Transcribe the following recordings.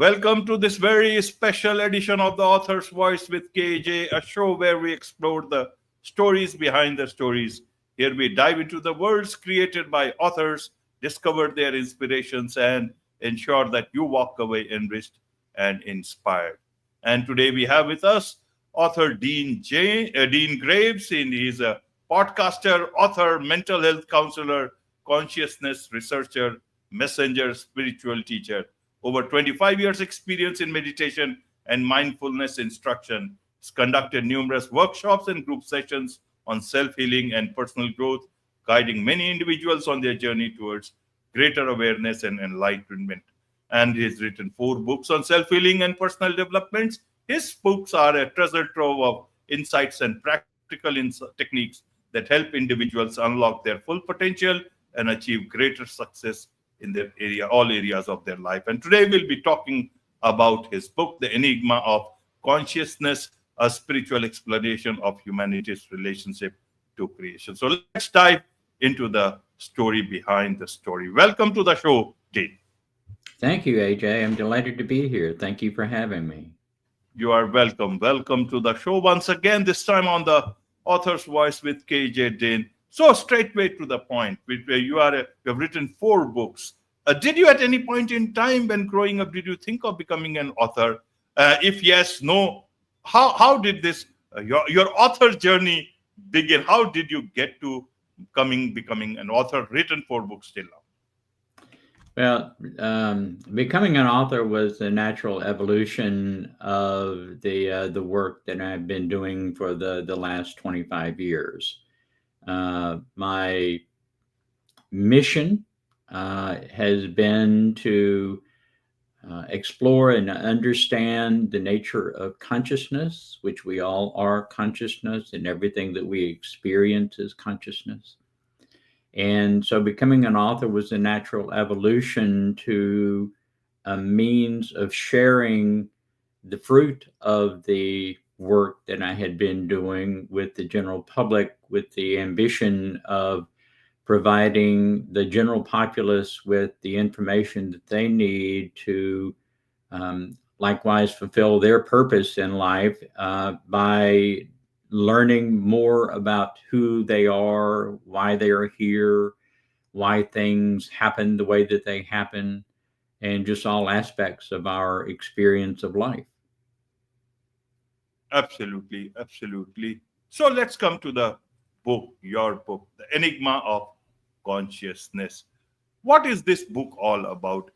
Welcome to this very special edition of The Author's Voice with KAJ, a show where we explore the stories behind the stories. Here we dive into the worlds created by authors, discover their inspirations, and ensure that you walk away enriched and inspired. And today we have with us author Dean Graves. He's a podcaster, author, mental health counselor, consciousness researcher, messenger, spiritual teacher. Over 25 years experience in meditation and mindfulness instruction. He's conducted numerous workshops and group sessions on self-healing and personal growth, guiding many individuals on their journey towards greater awareness and enlightenment. And he's written 4 books on self-healing and personal developments. His books are a treasure trove of insights and practical techniques that help individuals unlock their full potential and achieve greater success in all areas of their life. And today we'll be talking about his book, The Enigma of Consciousness, a spiritual exploration of humanity's relationship to creation. So let's dive into the story behind the story. Welcome to the show, Dean. Thank you, AJ. I'm delighted to be here. Thank you for having me. You are welcome. Welcome to the show once again, this time on the Author's Voice with KJ Dean. So straightway to the point, you have written 4 books. Did you at any point in time when growing up, did you think of becoming an author? If yes, no, how did this, your author journey begin? How did you get to becoming an author, written 4 books till now? Well, becoming an author was the natural evolution of the work that I've been doing for the last 25 years. My mission has been to explore and understand the nature of consciousness, which we all are consciousness, and everything that we experience is consciousness. And so becoming an author was a natural evolution to a means of sharing the fruit of the work that I had been doing with the general public, with the ambition of providing the general populace with the information that they need to likewise fulfill their purpose in life by learning more about who they are, why they are here, why things happen the way that they happen, and just all aspects of our experience of life. Absolutely, absolutely. So let's come to the book, your book, The Enigma of Consciousness. What is this book all about?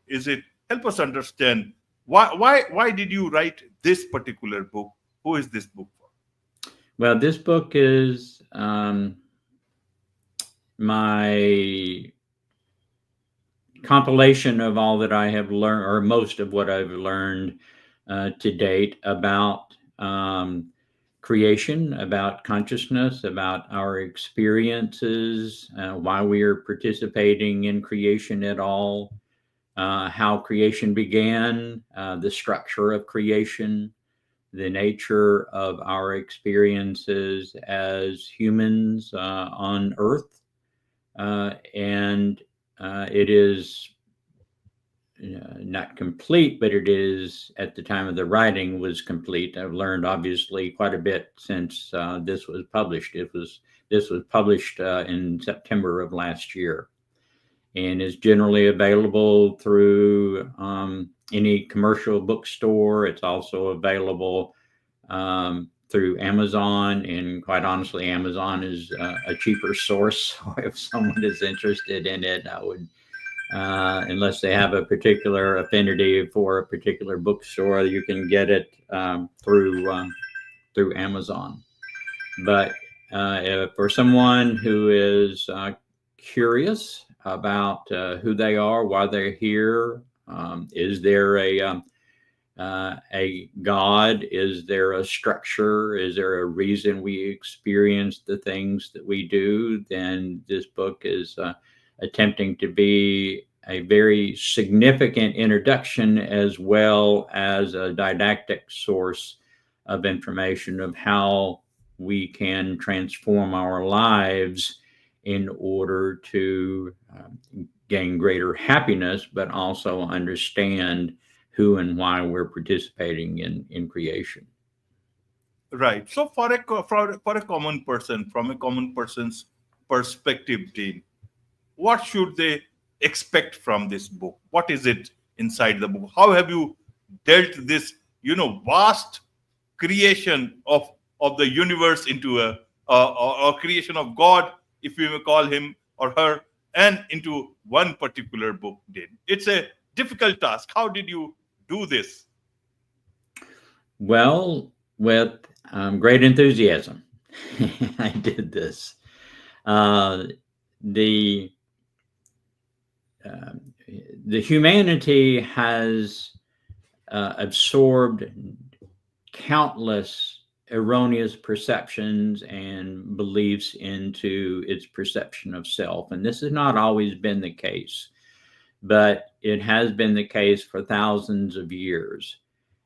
Help us understand why did you write this particular book? Who is this book for? Well, this book is my compilation of all that I have learned, or most of what I've learned to date about creation, about consciousness, about our experiences, why we are participating in creation at all, how creation began, the structure of creation, the nature of our experiences as humans on Earth. And it is not complete, but it is, at the time of the writing, was complete. I've learned obviously quite a bit since this was published. This was published in September of last year, and is generally available through any commercial bookstore. It's also available through Amazon, and quite honestly, Amazon is a cheaper source. So if someone is interested in it, I would, unless they have a particular affinity for a particular bookstore, you can get it through Amazon. But for someone who is curious about who they are, why they're here, is there a God? Is there a structure? Is there a reason we experience the things that we do? Then this book is attempting to be a very significant introduction, as well as a didactic source of information of how we can transform our lives in order to gain greater happiness, but also understand who and why we're participating in creation. Right. So for a common person, from a common person's perspective, Dean, what should they expect from this book? What is it inside the book? How have you dealt this, vast creation of the universe into a creation of God, if we may call him or her, and into one particular book, Dean? It's a difficult task. How did you do this? Well, with great enthusiasm, I did this. Uh, the uh, the humanity has absorbed countless erroneous perceptions and beliefs into its perception of self. And this has not always been the case, but it has been the case for thousands of years.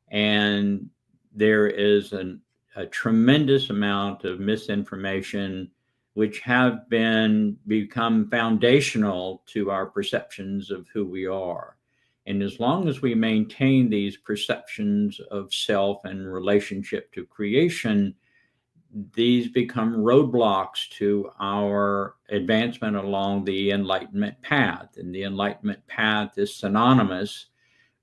And there is a tremendous amount of misinformation which have become foundational to our perceptions of who we are. And as long as we maintain these perceptions of self and relationship to creation, these become roadblocks to our advancement along the enlightenment path. And the enlightenment path is synonymous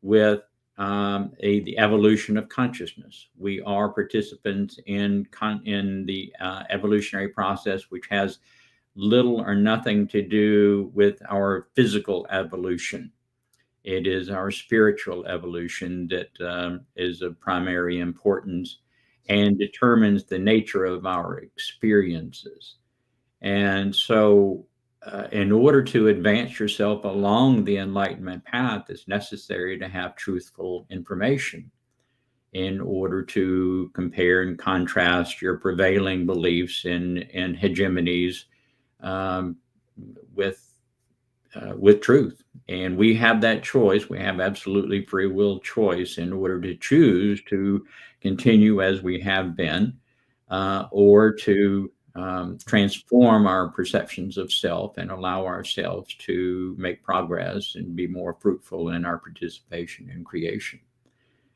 with the evolution of consciousness. We are participants in the evolutionary process, which has little or nothing to do with our physical evolution. It is our spiritual evolution that is of primary importance and determines the nature of our experiences. And so, in order to advance yourself along the enlightenment path, it's necessary to have truthful information in order to compare and contrast your prevailing beliefs and hegemonies with truth. And we have that choice. We have absolutely free will choice in order to choose to continue as we have been, or to transform our perceptions of self and allow ourselves to make progress and be more fruitful in our participation in creation.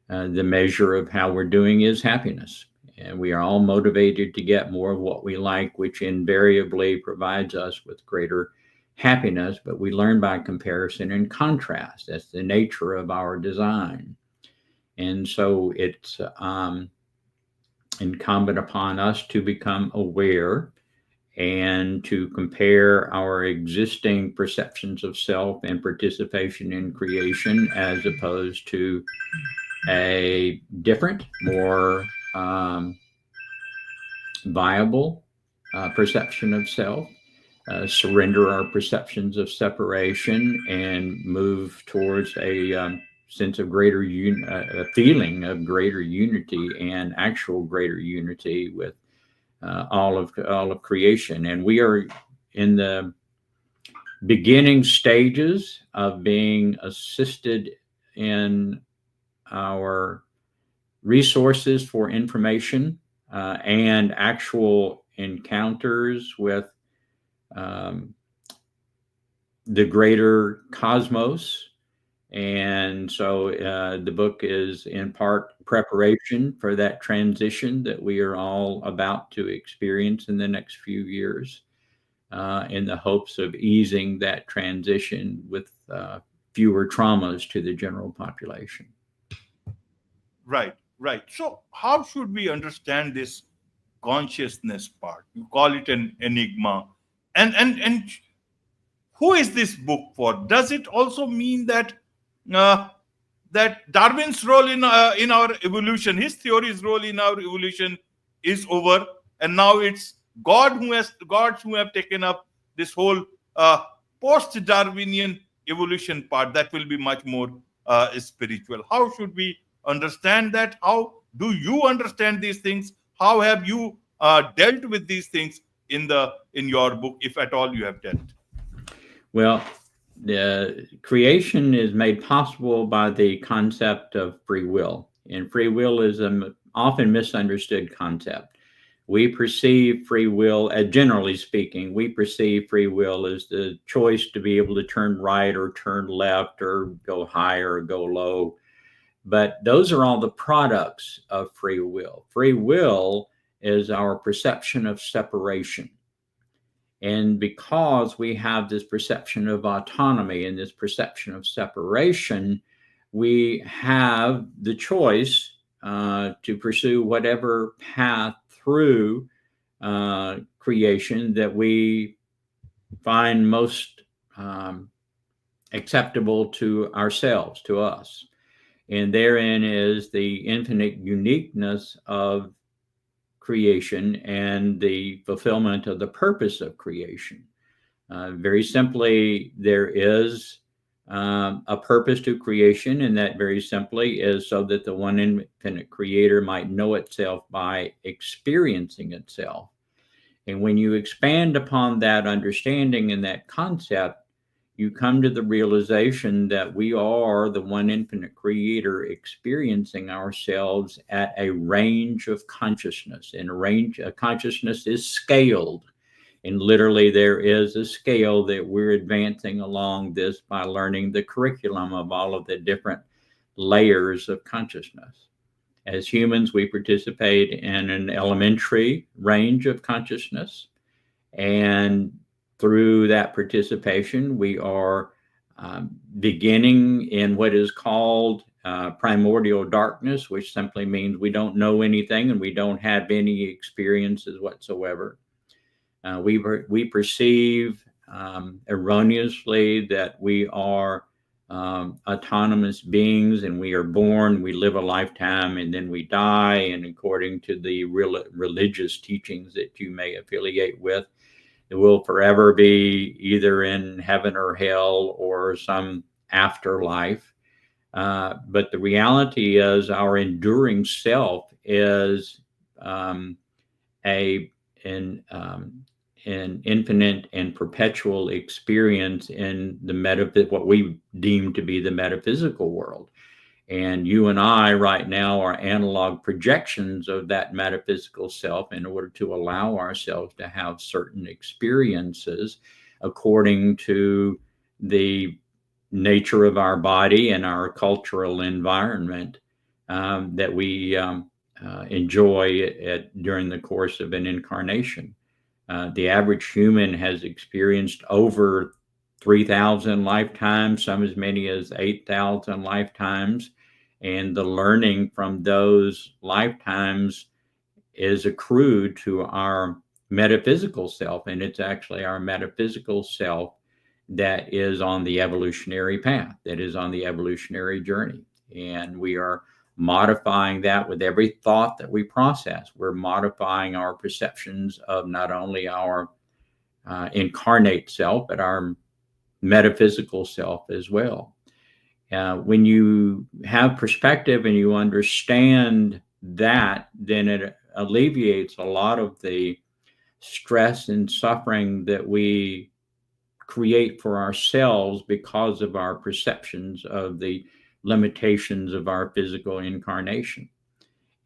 The measure of how we're doing is happiness. And we are all motivated to get more of what we like, which invariably provides us with greater happiness, but we learn by comparison and contrast. That's the nature of our design. And so it's incumbent upon us to become aware and to compare our existing perceptions of self and participation in creation as opposed to a different, more viable perception of self. Surrender our perceptions of separation and move towards a sense of greater a feeling of greater unity and actual greater unity with all of creation. And we are in the beginning stages of being assisted in our resources for information and actual encounters with the greater cosmos. And so the book is in part preparation for that transition that we are all about to experience in the next few years, in the hopes of easing that transition with fewer traumas to the general population. Right, right. So how should we understand this consciousness part? You call it an enigma. And who is this book for? Does it also mean that uh, that Darwin's role in our evolution, his theory's role in our evolution, is over, and now it's gods who have taken up this whole post-Darwinian evolution part that will be much more spiritual? How should we understand that? How do you understand these things? How have you dealt with these things in your book, if at all you have dealt? Well, the creation is made possible by the concept of free will, and free will is an often misunderstood concept. We perceive free will, generally speaking, we perceive free will as the choice to be able to turn right or turn left or go high or go low. But those are all the products of free will. Free will is our perception of separation. And because we have this perception of autonomy and this perception of separation, we have the choice to pursue whatever path through creation that we find most acceptable to ourselves, to us. And therein is the infinite uniqueness of creation and the fulfillment of the purpose of creation. Very simply, there is a purpose to creation, and that very simply is so that the one infinite creator might know itself by experiencing itself. And when you expand upon that understanding and that concept, you come to the realization that we are the one infinite creator experiencing ourselves at a range of consciousness. And a range of consciousness is scaled. And literally there is a scale that we're advancing along this by learning the curriculum of all of the different layers of consciousness. As humans, we participate in an elementary range of consciousness, and through that participation, we are beginning in what is called primordial darkness, which simply means we don't know anything and we don't have any experiences whatsoever. We perceive erroneously that we are autonomous beings, and we are born, we live a lifetime, and then we die. And according to the religious teachings that you may affiliate with, it will forever be either in heaven or hell or some afterlife. But the reality is our enduring self is an infinite and perpetual experience in the what we deem to be the metaphysical world. And you and I right now are analog projections of that metaphysical self in order to allow ourselves to have certain experiences according to the nature of our body and our cultural environment that we enjoy during the course of an incarnation. The average human has experienced over 3,000 lifetimes, some as many as 8,000 lifetimes. And the learning from those lifetimes is accrued to our metaphysical self. And it's actually our metaphysical self that is on the evolutionary path, that is on the evolutionary journey. And we are modifying that with every thought that we process. We're modifying our perceptions of not only our incarnate self, but our metaphysical self as well. When you have perspective and you understand that, then it alleviates a lot of the stress and suffering that we create for ourselves because of our perceptions of the limitations of our physical incarnation.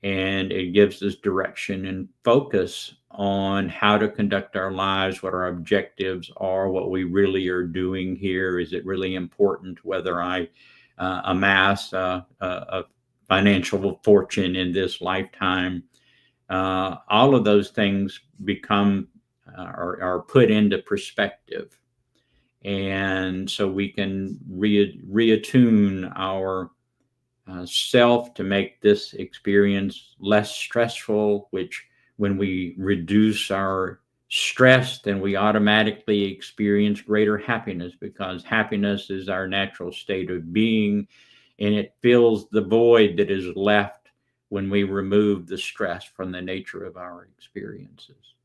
And it gives us direction and focus on how to conduct our lives, what our objectives are, what we really are doing here. Is it really important whether I amass a financial fortune in this lifetime? All of those things become are put into perspective. And so we can reattune our self to make this experience less stressful, which when we reduce our stress, then we automatically experience greater happiness, because happiness is our natural state of being, and it fills the void that is left when we remove the stress from the nature of our experiences.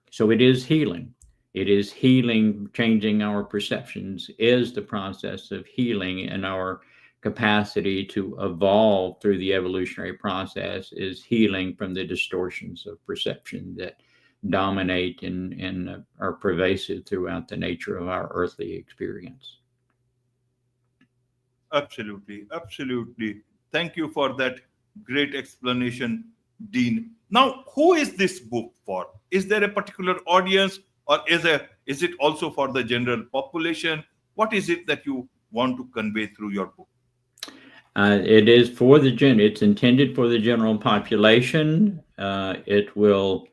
So it is healing. It is healing. Changing our perceptions is the process of healing, and our capacity to evolve through the evolutionary process is healing from the distortions of perception that dominate and are pervasive throughout the nature of our earthly experience. Absolutely, absolutely. Thank you for that great explanation, Dean. Now, who is this book for? Is there a particular audience, or is it also for the general population? What is it that you want to convey through your book? It is for the it's intended for the general population. It will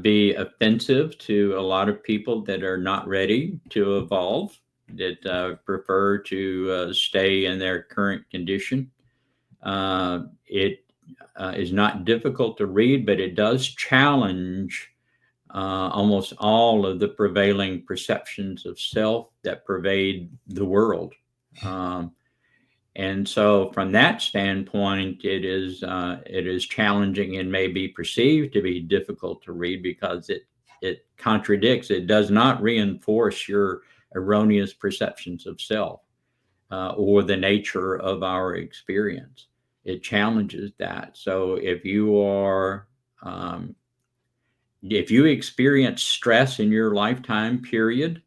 be offensive to a lot of people that are not ready to evolve, that prefer to stay in their current condition. It is not difficult to read, but it does challenge almost all of the prevailing perceptions of self that pervade the world. And so, from that standpoint, it is challenging and may be perceived to be difficult to read because it contradicts. It does not reinforce your erroneous perceptions of self or the nature of our experience. It challenges that. So, if you experience stress in your lifetime period,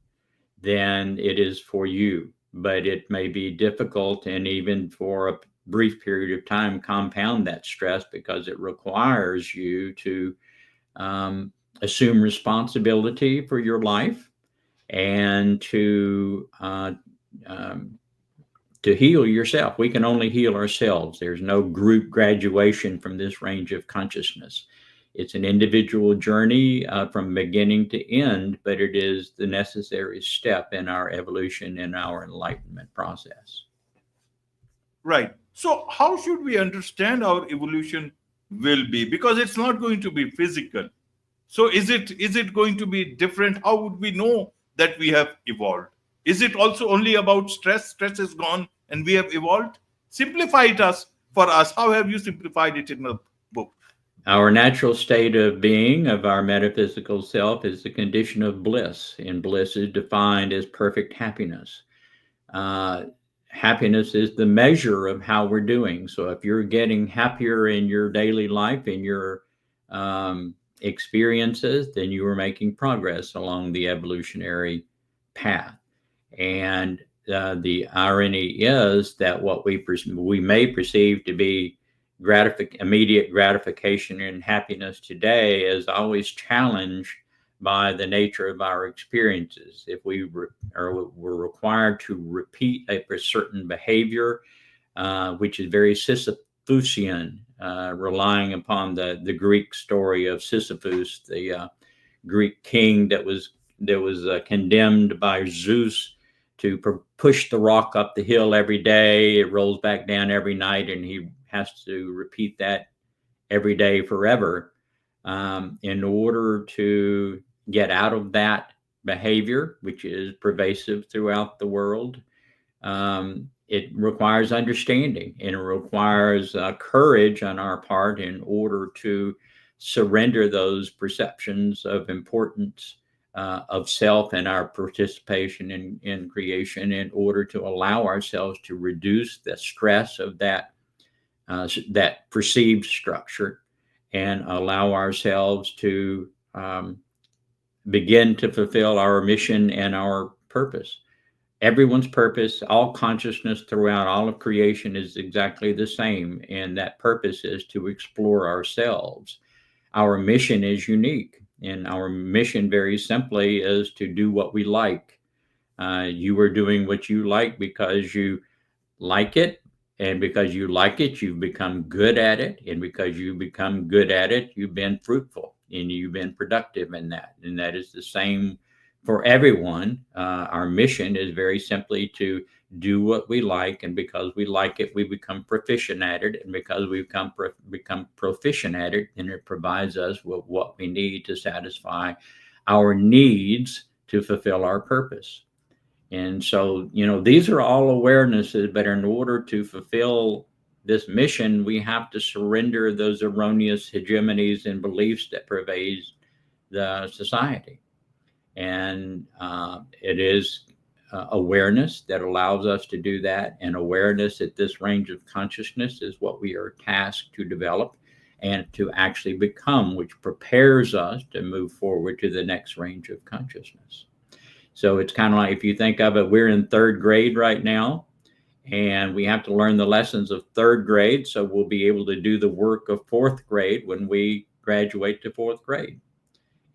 then it is for you. But it may be difficult, and even for a brief period of time, compound that stress because it requires you to assume responsibility for your life and to heal yourself. We can only heal ourselves. There's no group graduation from this range of consciousness. It's an individual journey from beginning to end, but it is the necessary step in our evolution and our enlightenment process. Right. So, how should we understand our evolution will be? Because it's not going to be physical. So, is it going to be different? How would we know that we have evolved? Is it also only about stress? Stress is gone and we have evolved. Simplify it us for us. How have you simplified it in the book? Our natural state of being, of our metaphysical self, is the condition of bliss, and bliss is defined as perfect happiness. Uh, Happiness is the measure of how we're doing. So if you're getting happier in your daily life, in your experiences, then you are making progress along the evolutionary path. And the irony is that what we may perceive to be immediate gratification and happiness today is always challenged by the nature of our experiences. If we're required to repeat a certain behavior, which is very Sisyphusian, relying upon the Greek story of Sisyphus, the Greek king that was condemned by Zeus to push the rock up the hill every day. It rolls back down every night, and he has to repeat that every day forever in order to get out of that behavior, which is pervasive throughout the world. It requires understanding, and it requires courage on our part in order to surrender those perceptions of importance of self and our participation in creation, in order to allow ourselves to reduce the stress of that perceived structure, and allow ourselves to begin to fulfill our mission and our purpose. Everyone's purpose, all consciousness throughout all of creation is exactly the same, and that purpose is to explore ourselves. Our mission is unique, and our mission, very simply, is to do what we like. You are doing what you like because you like it, and because you like it, you've become good at it, and because you become good at it, you've been fruitful and you've been productive in that. And that is the same for everyone. Our mission is very simply to do what we like, and because we like it, we become proficient at it, and because we become proficient at it, then it provides us with what we need to satisfy our needs to fulfill our purpose. And so, these are all awarenesses, but in order to fulfill this mission, we have to surrender those erroneous hegemonies and beliefs that pervade the society. And it is awareness that allows us to do that. And awareness at this range of consciousness is what we are tasked to develop and to actually become, which prepares us to move forward to the next range of consciousness. So it's kind of like, if you think of it, we're in third grade right now, and we have to learn the lessons of third grade. So we'll be able to do the work of fourth grade when we graduate to fourth grade.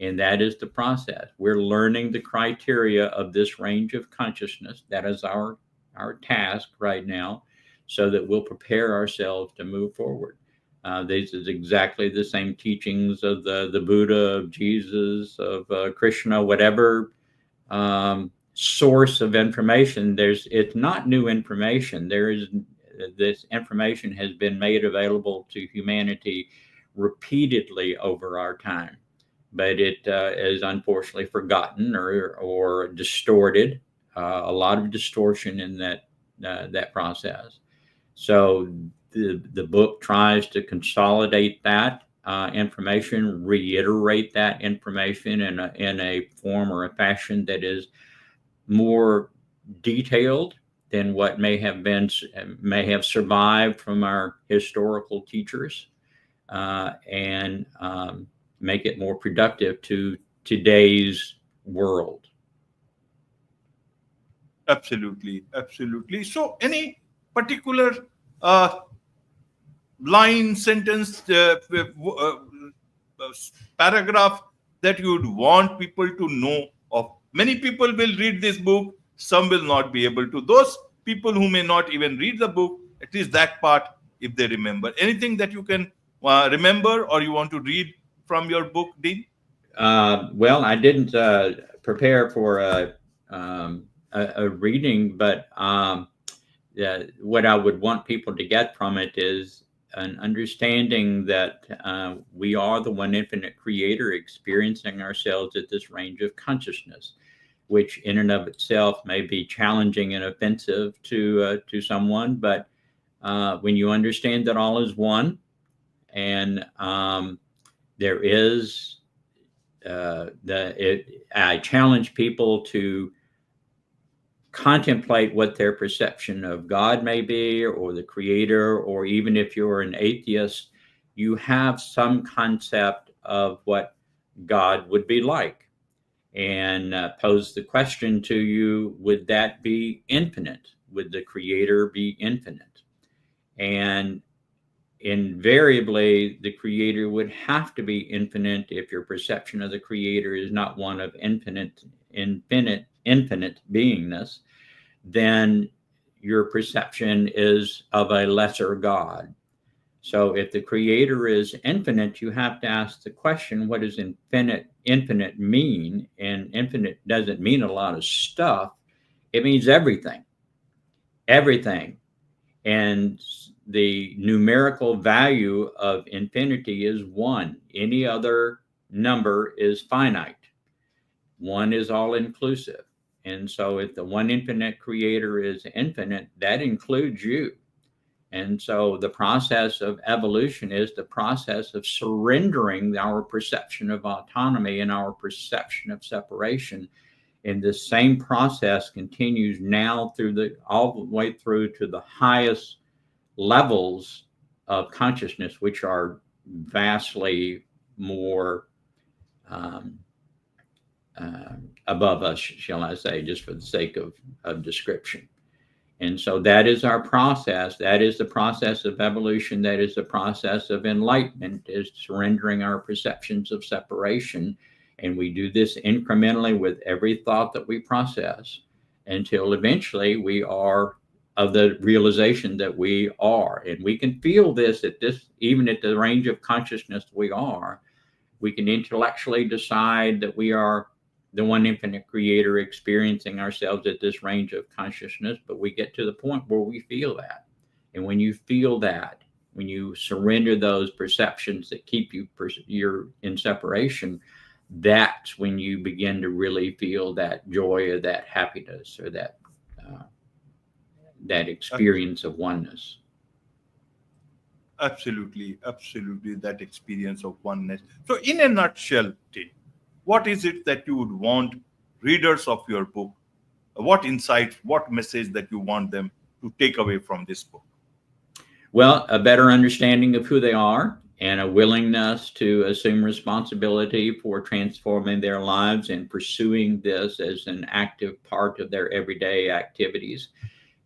And that is the process. We're learning the criteria of this range of consciousness. That is our task right now, so that we'll prepare ourselves to move forward. This is exactly the same teachings of the Buddha, of Jesus, of Krishna, whatever source of information. It's not new information. This information has been made available to humanity repeatedly over our time, but it is unfortunately forgotten or distorted. A lot of distortion in that process. So the book tries to consolidate that information, reiterate that information in a form or a fashion that is more detailed than what may have survived from our historical teachers, and make it more productive to today's world. Absolutely, absolutely. So, any particular line, sentence, paragraph that you would want people to know of? Many people will read this book, some will not be able to. Those people who may not even read the book, at least that part, if they remember. Anything that you can remember or you want to read from your book, Dean? Well, I didn't prepare for a reading, but what I would want people to get from it is an understanding that we are the one infinite creator experiencing ourselves at this range of consciousness, which in and of itself may be challenging and offensive to someone. But when you understand that all is one, and there is I challenge people to contemplate what their perception of God may be, or the creator, or even if you're an atheist, you have some concept of what God would be like, and pose the question to you, would that be infinite? Would the creator be infinite? And invariably, the creator would have to be infinite if your perception of the creator is not one of infinite beingness. Then your perception is of a lesser God. So if the creator is infinite, you have to ask the question, what does infinite mean? And infinite doesn't mean a lot of stuff. It means everything. And the numerical value of infinity is 1. Any other number is finite. 1 is all inclusive. And so if the one infinite creator is infinite, that includes you. And so the process of evolution is the process of surrendering our perception of autonomy and our perception of separation. And the same process continues now all the way through to the highest levels of consciousness, which are vastly more above us, shall I say, just for the sake of description. And so that is our process. That is the process of evolution. That is the process of enlightenment, is surrendering our perceptions of separation. And we do this incrementally with every thought that we process until eventually we are of the realization that we are. And we can feel this even at the range of consciousness we are. We can intellectually decide that we are the one infinite creator experiencing ourselves at this range of consciousness, but we get to the point where we feel that. And when you feel that, when you surrender those perceptions that keep you're in separation, that's when you begin to really feel that joy or that happiness or that experience of oneness. Absolutely, that experience of oneness. So, in a nutshell, Tim, what is it that you would want readers of your book, what insights, what message that you want them to take away from this book? Well, a better understanding of who they are and a willingness to assume responsibility for transforming their lives and pursuing this as an active part of their everyday activities.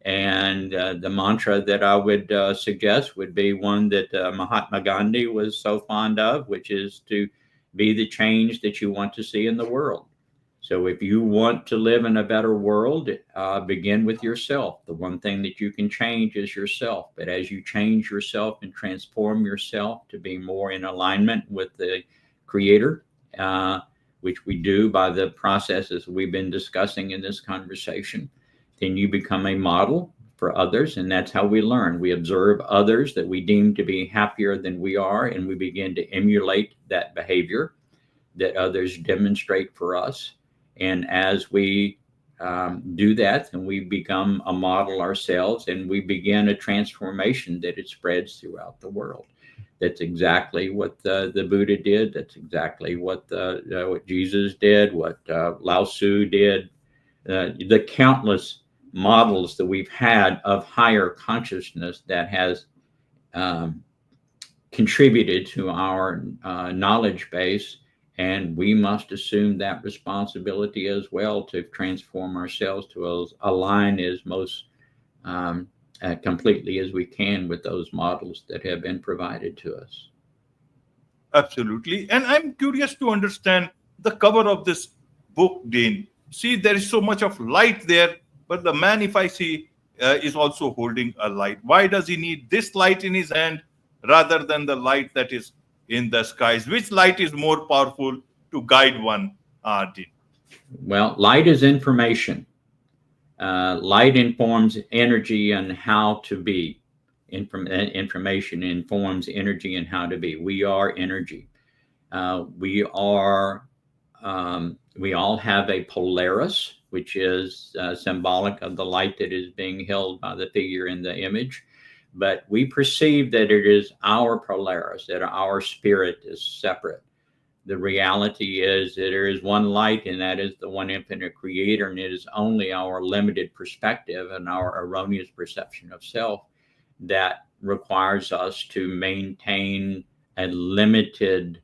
And the mantra that I would suggest would be one that Mahatma Gandhi was so fond of, which is to be the change that you want to see in the world. So if you want to live in a better world, begin with yourself. The one thing that you can change is yourself. But as you change yourself and transform yourself to be more in alignment with the Creator, which we do by the processes we've been discussing in this conversation, then you become a model for others. And that's how we learn. We observe others that we deem to be happier than we are, and we begin to emulate that behavior that others demonstrate for us. And as we do that, and we become a model ourselves, and we begin a transformation that it spreads throughout the world. That's exactly what the Buddha did. That's exactly what Jesus did, what Lao Tzu did. The countless models that we've had of higher consciousness that has contributed to our knowledge base. And we must assume that responsibility as well to transform ourselves to align as most completely as we can with those models that have been provided to us. Absolutely. And I'm curious to understand the cover of this book, Dean. See, there is so much of light there, but the man, if I see, is also holding a light. Why does he need this light in his hand rather than the light that is in the skies? Which light is more powerful to guide one, Dean? Well, light is information. Light informs energy and how to be. Information informs energy and how to be. We are energy. We all have a Polaris, which is symbolic of the light that is being held by the figure in the image. But we perceive that it is our Polaris, that our spirit is separate. The reality is that there is one light, and that is the one infinite Creator, and it is only our limited perspective and our erroneous perception of self that requires us to maintain a limited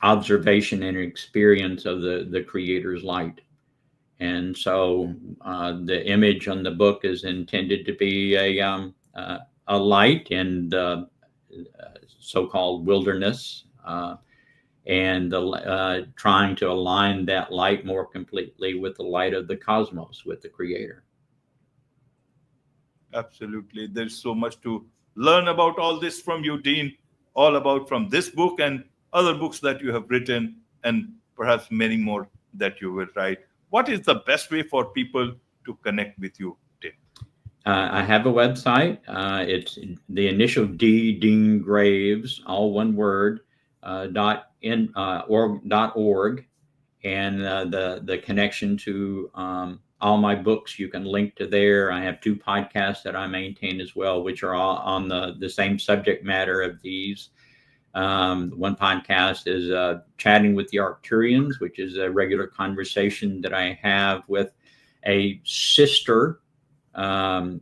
observation and experience of the Creator's light. And so the image on the book is intended to be a light in the so-called wilderness, and trying to align that light more completely with the light of the cosmos, with the Creator. Absolutely. There's so much to learn about all this from you, Dean, all about from this book and other books that you have written, and perhaps many more that you will write. What is the best way for people to connect with you, Dean? I have a website. It's the initial D, Dean Graves, all one word, .org, and the connection to all my books you can link to there. I have 2 podcasts that I maintain as well, which are all on the same subject matter of these. One podcast is Chatting with the Arcturians, which is a regular conversation that I have with a sister. How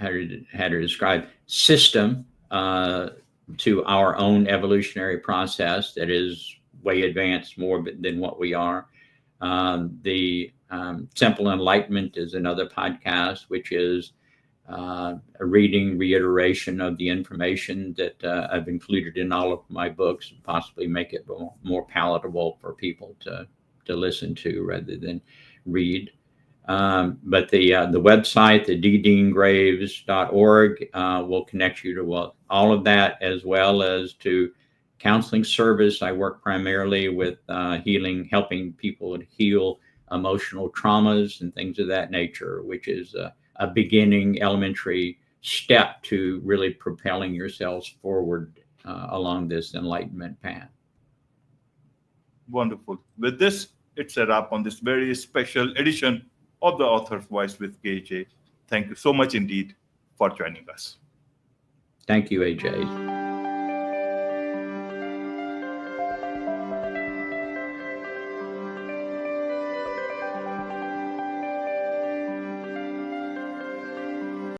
to describe system to our own evolutionary process that is way advanced more than what we are. The Simple Enlightenment is another podcast, which is a reading reiteration of the information that I've included in all of my books, possibly make it more palatable for people to listen to rather than read. But the website, the ddeangraves.org, will connect you to all of that, as well as to counseling service. I work primarily with helping people heal emotional traumas and things of that nature, which is a beginning elementary step to really propelling yourselves forward along this enlightenment path. Wonderful. With this, it's a wrap on this very special edition of The Author's Voice with KAJ. Thank you so much indeed for joining us. Thank you, AJ.